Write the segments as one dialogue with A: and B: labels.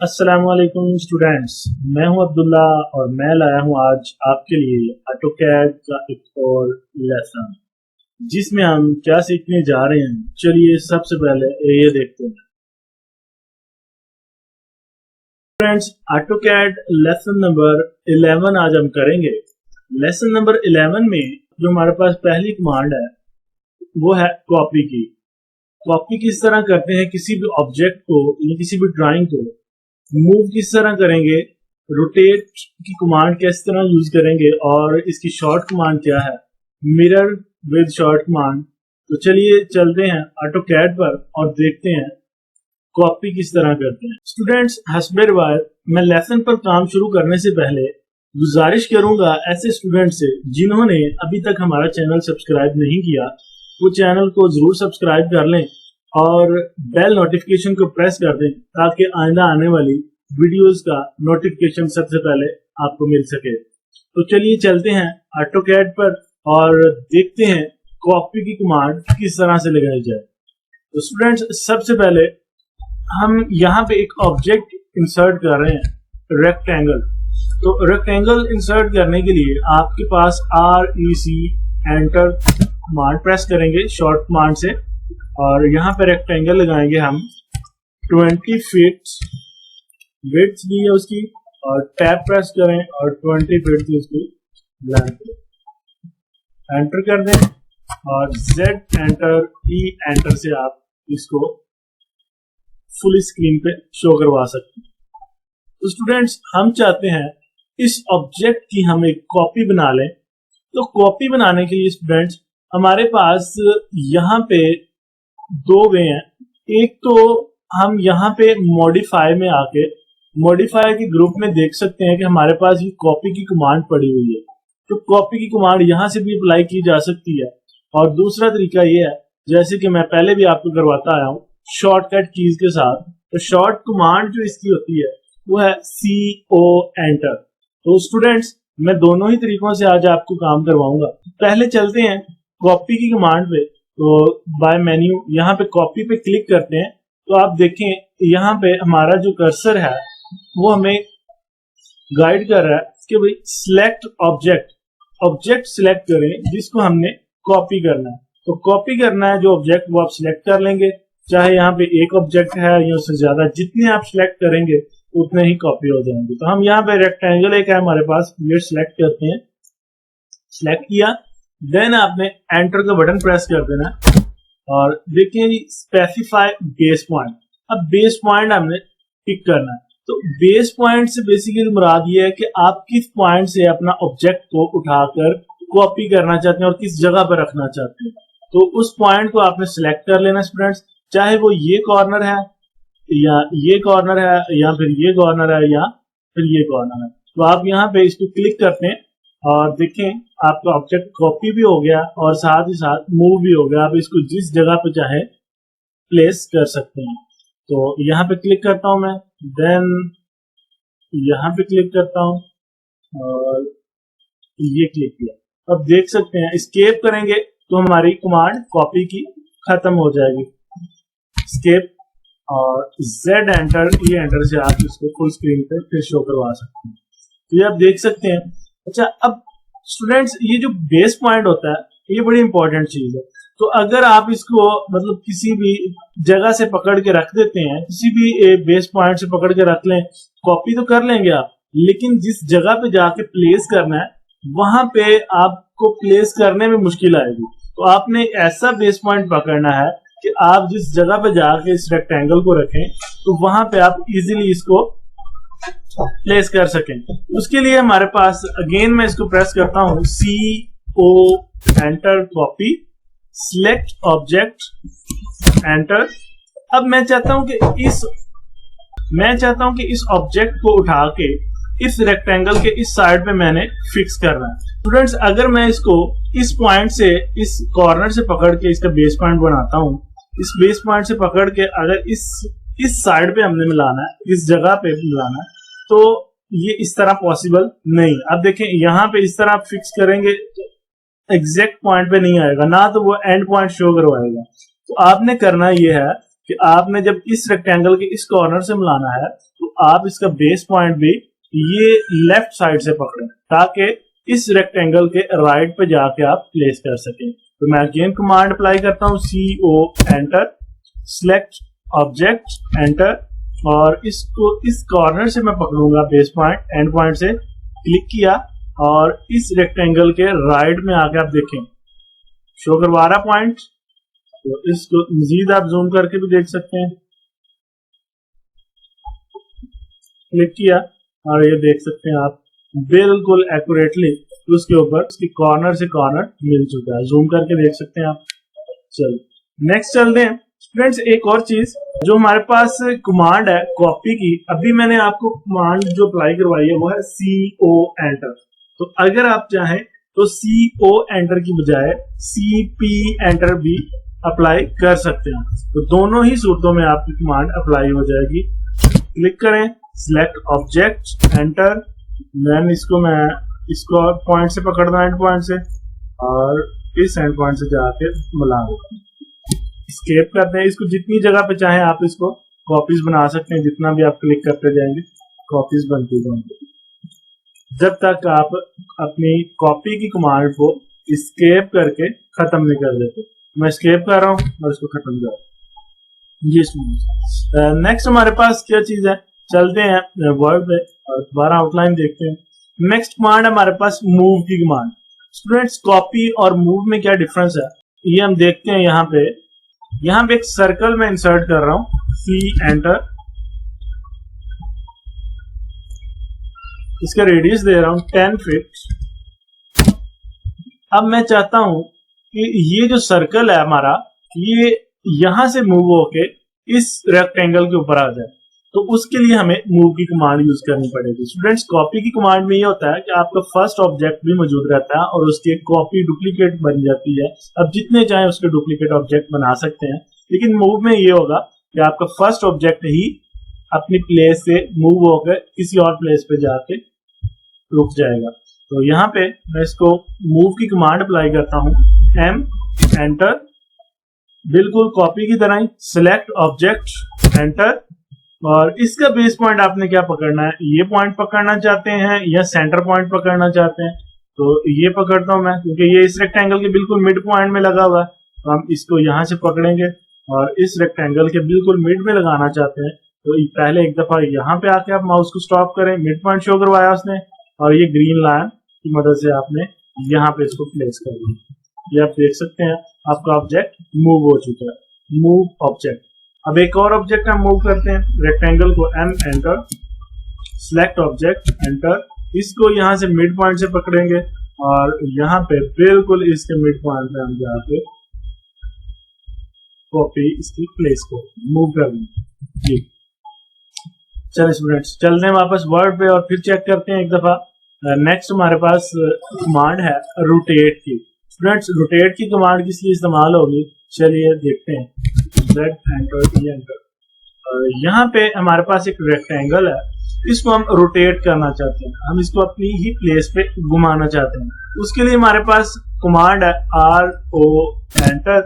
A: अस्सलाम वालेकुम स्टूडेंट्स, मैं हूं अब्दुल्ला और मैं लाया हूं आज आपके लिए ऑटोकैड का एक और लेसन जिसमें हम क्या सीखने जा रहे हैं। चलिए सबसे पहले ये देखते हैं। फ्रेंड्स, ऑटोकैड लेसन नंबर 11 आज हम करेंगे। लेसन नंबर 11 में जो हमारे पास पहली कमांड है वो है कॉपी की। कॉपी किस तरह करते हैं किसी भी ऑब्जेक्ट को या किसी भी ड्राइंग को, मूव किस तरह करेंगे, रोटेट की कमांड किस तरह यूज करेंगे और इसकी शॉर्ट कमांड क्या है, मिरर विद शॉर्ट कमांड। तो चलिए चलते हैं ऑटोकैड पर और देखते हैं कॉपी किस तरह करते हैं। स्टूडेंट्स, हस्बे रिवायत मैं लेसन पर काम शुरू करने से पहले गुजारिश करूंगा ऐसे स्टूडेंट से जिन्होंने अभी तक हमारा चैनल सब्सक्राइब नहीं किया, वो चैनल को जरूर सब्सक्राइब कर लें और बेल नोटिफिकेशन को प्रेस कर दें ताकि आइंदा आने वाली वीडियोस का नोटिफिकेशन सबसे पहले आपको मिल सके। तो चलिए चलते हैं ऑटोकैड पर और देखते हैं कॉपी की कमांड किस तरह से लगाई जाए। तो स्टूडेंट्स, सबसे पहले हम यहाँ पे एक ऑब्जेक्ट इंसर्ट कर रहे हैं, रेक्टेंगल। तो रेक्टेंगल इंसर्ट करने के लिए आपके पास REC एंटर कमांड प्रेस करेंगे शॉर्ट कमांड से और यहाँ पे रेक्टेंगल लगाएंगे हम 20 फीट विड्थ दी है उसकी और टैब प्रेस करें और 20 फीट की उसकी लेंथ एंटर कर दें और Z एंटर E एंटर से आप इसको फुल स्क्रीन पे शो करवा सकते हैं। तो स्टूडेंट्स, हम चाहते हैं इस ऑब्जेक्ट की हम एक कॉपी बना लें। तो कॉपी बनाने के लिए स्टूडेंट्स हमारे पास यहाँ पे दो वे हैं। एक तो हम यहाँ पे मॉडिफाई में आके मॉडिफाई के ग्रुप में देख सकते हैं कि हमारे पास ये कॉपी की कमांड पड़ी हुई है। तो कॉपी की कमांड यहाँ से भी अप्लाई की जा सकती है। और दूसरा तरीका ये है, जैसे कि मैं पहले भी आपको करवाता आया हूँ, शॉर्टकट कीज के साथ। तो शॉर्ट कमांड जो इसकी होती है वो है CO एंटर। तो स्टूडेंट्स, मैं दोनों ही तरीकों से आज आपको काम करवाऊंगा। पहले चलते हैं कॉपी की कमांड पे। तो बाय मेन्यू यहाँ पे कॉपी पे क्लिक करते हैं तो आप देखें यहाँ पे हमारा जो कर्सर है वो हमें गाइड कर रहा है कि भाई सिलेक्ट ऑब्जेक्ट सिलेक्ट करें जिसको हमने कॉपी करना है। तो कॉपी करना है जो ऑब्जेक्ट वो आप सिलेक्ट कर लेंगे, चाहे यहाँ पे एक ऑब्जेक्ट है या उससे ज्यादा, जितने आप सिलेक्ट करेंगे उतने ही कॉपी हो जाएंगे। तो हम यहाँ पे रेक्टेंगल एक है हमारे पास, ये सिलेक्ट करते हैं। सिलेक्ट किया, देन आपने एंटर का बटन प्रेस कर देना और देखिए जी स्पेसिफाई बेस पॉइंट। अब बेस पॉइंट हमने पिक करना है। तो बेस पॉइंट से बेसिकली मुराद ये है कि आप किस पॉइंट से अपना ऑब्जेक्ट को उठाकर कॉपी करना चाहते हैं और किस जगह पर रखना चाहते हैं। तो उस पॉइंट को आपने सिलेक्ट कर लेना स्टूडेंट्स, चाहे वो ये कॉर्नर है या ये कॉर्नर है या फिर ये कॉर्नर है या फिर ये कॉर्नर है। तो आप यहाँ पे इसको क्लिक करते हैं और देखें आपका ऑब्जेक्ट कॉपी भी हो गया और साथ ही साथ मूव भी हो गया। आप इसको जिस जगह पे चाहे प्लेस कर सकते हैं। तो यहाँ पे क्लिक करता हूं मैं, देन यहाँ पे क्लिक करता हूं और ये क्लिक किया। अब देख सकते हैं एस्केप करेंगे तो हमारी कमांड कॉपी की खत्म हो जाएगी। एस्केप और Z एंटर E एंटर से आप इसको फुल स्क्रीन पे फिर शो करवा सकते हैं। तो ये आप देख सकते हैं। अच्छा, अब स्टूडेंट्स, ये जो बेस पॉइंट होता है ये बड़ी इंपॉर्टेंट चीज है। तो अगर आप इसको मतलब किसी भी जगह से पकड़ के रख देते हैं, किसी भी बेस पॉइंट से पकड़ के रख लें, कॉपी तो कर लेंगे आप, लेकिन जिस जगह पे जाके प्लेस करना है वहां पे आपको प्लेस करने में मुश्किल आएगी। तो आपने ऐसा बेस पॉइंट पकड़ना है कि आप जिस जगह पे जाके इस रेक्टेंगल को रखें तो वहां पे आप इजीली इसको प्लेस कर सकें। उसके लिए हमारे पास अगेन मैं इसको प्रेस करता हूं, CO enter copy, select object enter. अब मैं चाहता हूं कि इस ऑब्जेक्ट को उठा के इस रेक्टेंगल के इस साइड पे मैंने फिक्स करना है। स्टूडेंट्स, अगर मैं इसको इस पॉइंट से, इस कॉर्नर से पकड़ के इसका बेस पॉइंट बनाता हूं, इस बेस पॉइंट से पकड़ के अगर इस साइड पे हमने मिलाना है, इस जगह पे मिलाना है, तो ये इस तरह पॉसिबल नहीं। अब देखें यहाँ पे इस तरह आप फिक्स करेंगे एग्जैक्ट पॉइंट पे नहीं आएगा ना, तो वो एंड पॉइंट शो करवाएगा। तो आपने करना ये है कि आपने जब इस रेक्टेंगल के इस कॉर्नर से मिलाना है तो आप इसका बेस पॉइंट भी ये लेफ्ट साइड से पकड़ें ताकि इस रेक्टेंगल के राइट पे जाके आप प्लेस कर सकें। तो मैं अगेन कमांड अप्लाई करता हूँ, CO enter, select object enter, और इसको इस कॉर्नर से मैं पकड़ूंगा बेस पॉइंट, एंड पॉइंट से क्लिक किया और इस रेक्टेंगल के राइट में आके आप देखें शो करवा रहा पॉइंट। तो इसको मजीद आप जूम करके भी देख सकते हैं। क्लिक किया और ये देख सकते हैं आप बिल्कुल एक्यूरेटली उसके ऊपर उसकी कॉर्नर से कॉर्नर मिल चुका है। जूम करके देख सकते हैं आप। चलो नेक्स्ट चलते हैं फ्रेंड्स। एक और चीज जो हमारे पास कमांड है कॉपी की, अभी मैंने आपको कमांड जो अप्लाई करवाई है वो है CO एंटर। तो अगर आप चाहें तो CO एंटर की बजाय CP एंटर भी अप्लाई कर सकते हैं। तो दोनों ही सूरतों में आपकी कमांड अप्लाई हो जाएगी। क्लिक करें, सिलेक्ट ऑब्जेक्ट एंटर, देन इसको पॉइंट से पकड़ना, एंड पॉइंट से, और इस एंड पॉइंट से जाके मिला दूंगा। स्केप करते हैं, इसको जितनी जगह पे चाहे आप इसको कॉपीज बना सकते हैं। जितना भी आप क्लिक करते जाएंगे कॉपीज बनती जाएंगी जब तक आप अपनी कॉपी की कमांड को स्केप करके खत्म नहीं कर देते। मैं स्केप कर रहा हूँ और इसको खत्म कर रहा हूँ। नेक्स्ट हमारे पास क्या चीज है, चलते हैं वर्ड पे और दोबारा आउटलाइन देखते हैं। नेक्स्ट कमांड हमारे पास मूव की कमांड। स्टूडेंट्स कॉपी और मूव में क्या डिफरेंस है ये हम देखते हैं। यहाँ पे एक सर्कल में इंसर्ट कर रहा हूं, C एंटर, इसका रेडियस दे रहा हूं 10 फीट। अब मैं चाहता हूं कि ये जो सर्कल है हमारा ये यहां से मूव होके इस रेक्टेंगल के ऊपर आ जाए। तो उसके लिए हमें मूव की कमांड यूज करनी पड़ेगी। स्टूडेंट्स कॉपी की कमांड में ये होता है कि आपका फर्स्ट ऑब्जेक्ट भी मौजूद रहता है और उसकी कॉपी डुप्लीकेट बन जाती है। अब जितने चाहे उसके डुप्लीकेट ऑब्जेक्ट बना सकते हैं, लेकिन मूव में ये होगा कि आपका फर्स्ट ऑब्जेक्ट ही अपनी प्लेस से मूव होकर किसी और प्लेस पे जाके रुक जाएगा। तो यहाँ पे मैं इसको मूव की कमांड अप्लाई करता हूँ, M एंटर, बिल्कुल कॉपी की तरह ही, सिलेक्ट ऑब्जेक्ट एंटर, और इसका बेस पॉइंट आपने क्या पकड़ना है, ये पॉइंट पकड़ना चाहते हैं या सेंटर पॉइंट पकड़ना चाहते हैं। तो ये पकड़ता हूं मैं क्योंकि ये इस रेक्टेंगल के बिल्कुल मिड पॉइंट में लगा हुआ है। तो हम इसको यहां से पकड़ेंगे और इस रेक्टेंगल के बिल्कुल मिड में लगाना चाहते हैं। तो पहले एक दफा यहाँ पे आके आप माउस को स्टॉप करें, मिड पॉइंट शो करवाया उसने, और ये ग्रीन लाइन की मदद से आपने यहाँ पे इसको प्लेस कर दिया। ये आप देख सकते हैं आपका ऑब्जेक्ट मूव हो चुका है, मूव ऑब्जेक्ट। अब एक और ऑब्जेक्ट हम मूव करते हैं, रेक्टेंगल को M enter, select object enter, इसको यहां से मिड पॉइंट से पकड़ेंगे और यहाँ पे बिल्कुल इसके मिड पॉइंट पे हम जाके कॉपी इसकी प्लेस को मूव कर देंगे। जी चलिए स्टूडेंट्स चलते हैं वापस वर्ड पे और फिर चेक करते हैं एक दफा। नेक्स्ट हमारे पास कमांड है रोटेट की। स्टूडेंट्स रोटेट की कमांड किस लिए इस्तेमाल होगी, चलिए देखते हैं। Z enter, E enter. यहाँ पे हमारे पास एक रेक्टेंगल है, इसको हम रोटेट करना चाहते हैं, हम इसको अपनी ही प्लेस पे घुमाना चाहते हैं। उसके लिए हमारे पास कमांड है RO enter,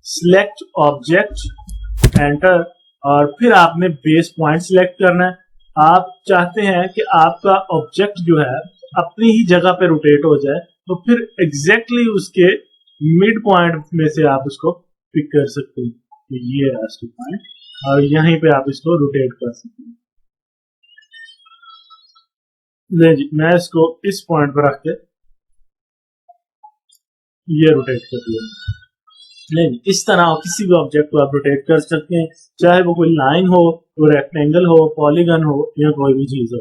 A: select object enter, और फिर आपने बेस पॉइंट सिलेक्ट करना है। आप चाहते हैं कि आपका ऑब्जेक्ट जो है अपनी ही जगह पे रोटेट हो जाए, तो फिर एग्जैक्टली उसके मिड पॉइंट में से आप उसको पिक कर सकते हैं। ये है पॉइंट और यहीं पे आप इसको रोटेट कर सकते हैं। ले जी मैं इसको इस पॉइंट पर रख के ये रोटेट कर दिया। नहीं इस तरह किसी भी ऑब्जेक्ट को आप रोटेट कर सकते हैं, चाहे वो कोई लाइन हो, वो रेक्टेंगल हो, पॉलीगन हो या कोई भी चीज हो।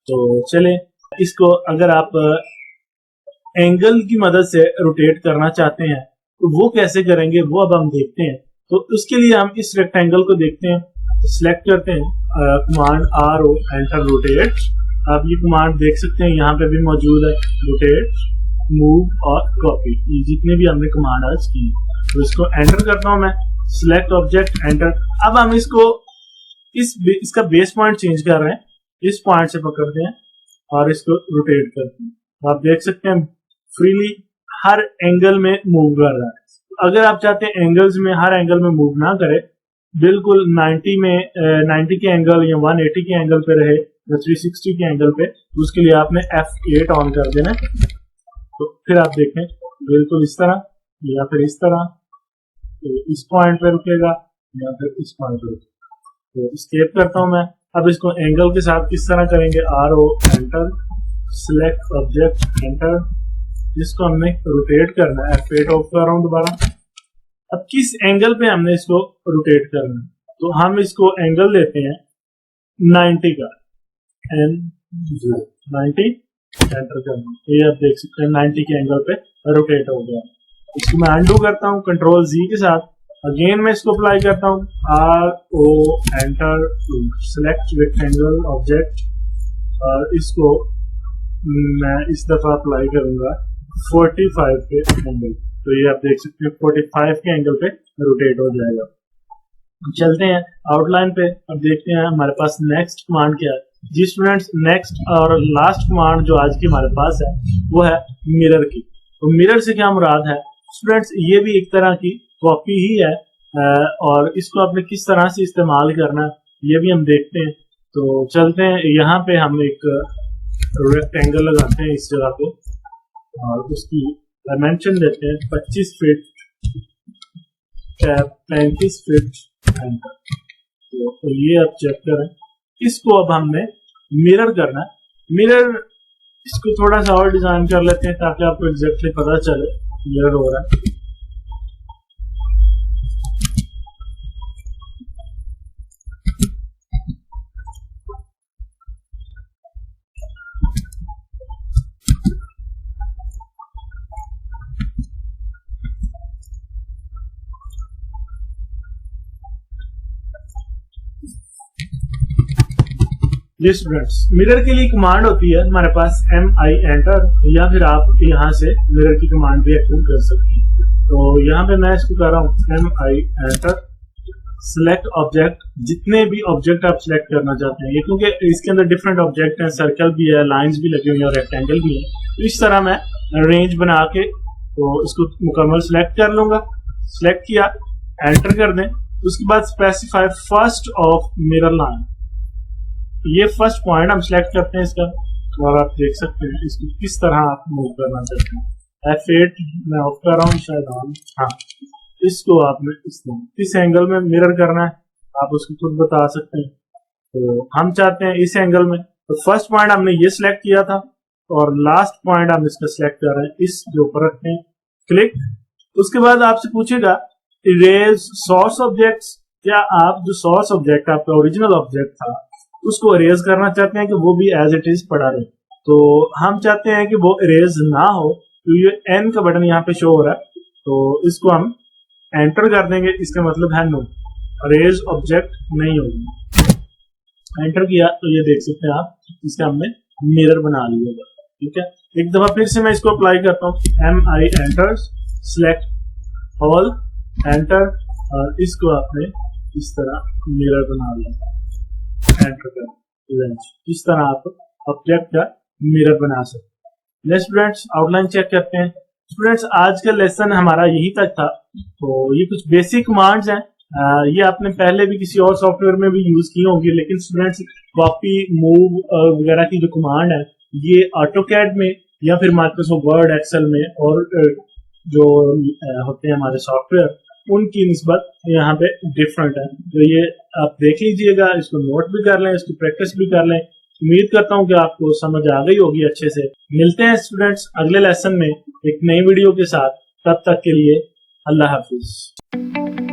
A: तो चले इसको अगर आप एंगल की मदद से रोटेट करना चाहते हैं तो वो कैसे करेंगे वो अब हम देखते हैं। तो उसके लिए हम इस रेक्टेंगल को देखते हैं, सिलेक्ट करते हैं, कमांड RO एंटर रोटेट। आप ये कमांड देख सकते हैं यहाँ पे भी मौजूद है, रोटेट, मूव और कॉपी, ये जितने भी हमने कमांड आज की। तो इसको एंटर करता हूं मैं, सिलेक्ट ऑब्जेक्ट एंटर। अब हम इसको इसका बेस पॉइंट चेंज कर रहे हैं, इस पॉइंट से पकड़ते हैं और इसको रोटेट करते हैं। तो आप देख सकते हैं फ्रीली हर एंगल में मूव कर रहा है। अगर आप चाहते हैं एंगल्स में हर एंगल में मूव ना करे बिल्कुल 90 में 90 के एंगल या 180 के एंगल पे रहे या 360 के एंगल पे, तो उसके लिए आपने F8 ऑन कर देना। तो फिर आप देखें बिल्कुल इस तरह या फिर इस तरह, तो इस पॉइंट पे रुकेगा या फिर इस पॉइंट पे रुकेगा। तो स्केप करता हूं मैं। अब इसको एंगल के साथ किस तरह करेंगे, RO enter, select object enter, जिसको हमने रोटेट करना है। F8 ऑफ कर रहा हूं दोबारा। अब किस एंगल पे हमने इसको रोटेट करना है, तो हम इसको एंगल देते हैं 90 का, N0 90 एंटर करना। ये आप देख सकते हैं 90 के एंगल पे रोटेट हो गया। इसको मैं अनडू करता हूँ कंट्रोल Z के साथ। अगेन मैं इसको अप्लाई करता हूँ, RO enter, select rectangle object, और इसको मैं इस दफा अप्लाई करूंगा 45 के एंगल। तो ये आप देख सकते हैं 45 के एंगल पे रोटेट हो जाएगा। चलते हैं आउटलाइन पे। अब देखते हैं हमारे पास नेक्स्ट कमांड क्या है। जी स्टूडेंट्स, नेक्स्ट और लास्ट कमांड जो आज की हमारे पास है वो है मिरर की। तो मिरर से क्या मुराद है स्टूडेंट्स, ये भी एक तरह की कॉपी ही है, और इसको आपने किस तरह से इस्तेमाल करना है ये भी हम देखते हैं। तो चलते हैं, यहाँ पे हम एक रेक्टेंगल लगाते हैं इस जगह पे, और उसकी डायमेंशन देते हैं 25 फीट, 35 फीट एंटर। तो ये आप चेक करें। इसको अब हमने मिरर करना है। मिरर इसको थोड़ा सा और डिजाइन कर लेते हैं ताकि आपको एग्जैक्टली पता चले मिरर हो रहा है। जी स्टूडेंट्स, मिरर के लिए कमांड होती है हमारे पास MI एंटर, या फिर आप यहाँ से मिरर की कमांड भी एक्टिव कर सकते हैं। तो यहाँ पे मैं इसको कर रहा हूँ MI एंटर, सिलेक्ट ऑब्जेक्ट, जितने भी ऑब्जेक्ट आप सिलेक्ट करना चाहते हैं। ये क्योंकि इसके अंदर डिफरेंट ऑब्जेक्ट हैं, सर्कल भी है, लाइंस भी लगी हुई है और रेक्टेंगल भी है। तो इस तरह मैं रेंज बना के तो इसको मुकम्मल सिलेक्ट कर लूंगा। सिलेक्ट किया, एंटर कर दें। उसके बाद specify first of mirror line, ये फर्स्ट पॉइंट हम सिलेक्ट करते हैं इसका, और आप देख सकते हैं इसको किस तरह आप मूव करना चाहते हैं। F8 मैं ऑफ कर रहा हूँ शायद, हाँ, इसको आपने इस एंगल में मिरर करना है, आप उसको खुद बता सकते हैं। तो हम चाहते हैं इस एंगल में। तो फर्स्ट पॉइंट हमने ये सिलेक्ट किया था, और लास्ट पॉइंट हम इसका सिलेक्ट कर रहे हैं, इस जो ऊपर रखते हैं, क्लिक। उसके बाद आपसे पूछेगा इरेज सोर्स ऑब्जेक्ट्स, क्या आप जो सोर्स ऑब्जेक्ट आपका ओरिजिनल ऑब्जेक्ट था उसको इरेज करना चाहते हैं कि वो भी एज इट इज पड़ा रहे। तो हम चाहते हैं कि वो इरेज ना हो, तो ये N का बटन यहाँ पे शो हो रहा है, तो इसको हम एंटर कर देंगे। इसका मतलब है नो, इरेज ऑब्जेक्ट नहीं होगी। एंटर किया तो ये देख सकते हैं आप, इसका हमने मिरर बना लिया। ठीक है, एक दफा फिर से मैं इसको अप्लाई करता हूँ, MI enter, select all enter, और इसको आपने इस तरह मिरर बना लिया। एंटर कर, इस तरह आप ऑब्जेक्ट का मिरर बना सकते हैं। स्टूडेंट्स, आउटलाइन चेक करते हैं। स्टूडेंट्स, आज का लेसन हमारा यही तक था। तो ये कुछ बेसिक कमांड्स हैं, ये आपने पहले भी किसी और सॉफ्टवेयर में भी यूज की होंगी, लेकिन स्टूडेंट्स कॉपी, मूव वगैरह की जो कमांड है ये ऑटोकैड में या फिर माइक्रोसॉफ्ट वर्ड, एक्सेल में और जो होते हैं हमारे सॉफ्टवेयर उनकी निस्बत यहाँ पे डिफरेंट है। तो ये आप देख लीजिएगा, इसको नोट भी कर लें, इसकी प्रैक्टिस भी कर लें। उम्मीद करता हूँ कि आपको समझ आ गई होगी अच्छे से। मिलते हैं स्टूडेंट्स अगले लेसन में एक नई वीडियो के साथ। तब तक के लिए अल्लाह हाफिज।